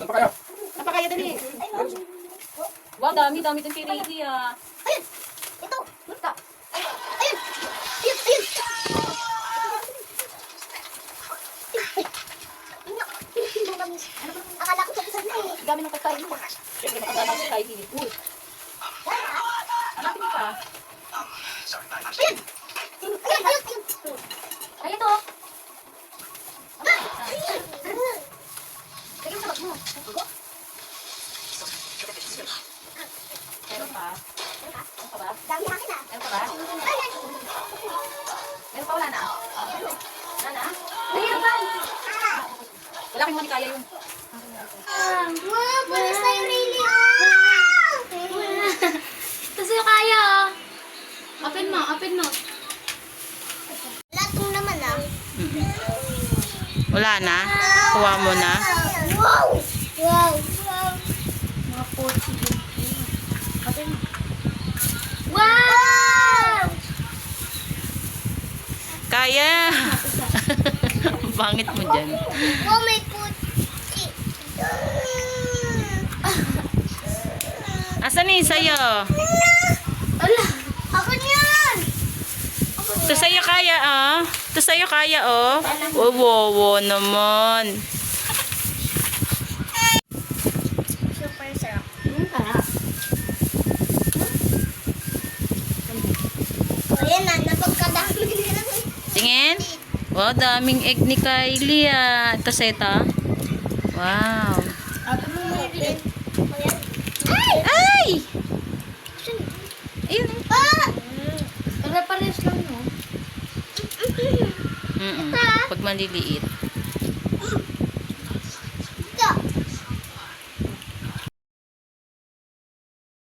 Napakaya din eh. Wow, dami-dami din kay Lady ah. Ayun! Ito! Punta! Ayun! Ayun! Ayun! Akala ko sa isang na eh. Dami ng pagkain mo. Siyempre, nakadami si Kylie. Uy, hanapin mo pa. Ayun! Ayun! Ayun! Ayun to. Ayun sa bag mo. Meron pa. Meron pa ba? Dami akin ah. Meron pa ba? Ayan! Meron pa, wala na. Wala na? Ayun! Wala kang mani kaya yung... Wow! Pulis na yung really! Kasi kaya oh. Open mo, open mo. Latong naman ah. Wala na? Kuha mo na? Wow! Wow! Wow! Mga pochi. Wow! Kaya! Ang pangit mo dyan. Wow, may puti. Asan yung sa'yo? Ala! Ako yan! Ito sa'yo kaya, oh. Ito sa'yo kaya, oh. Wow, naman. Super sarap. Ayan na, napagkadami. Tingin. Wow, daming egg ni Kylie, ah. Ito sa'yo, ito. Wow. Ay! Ayun. Ah! Pare-pares lang no. Pag maliliit.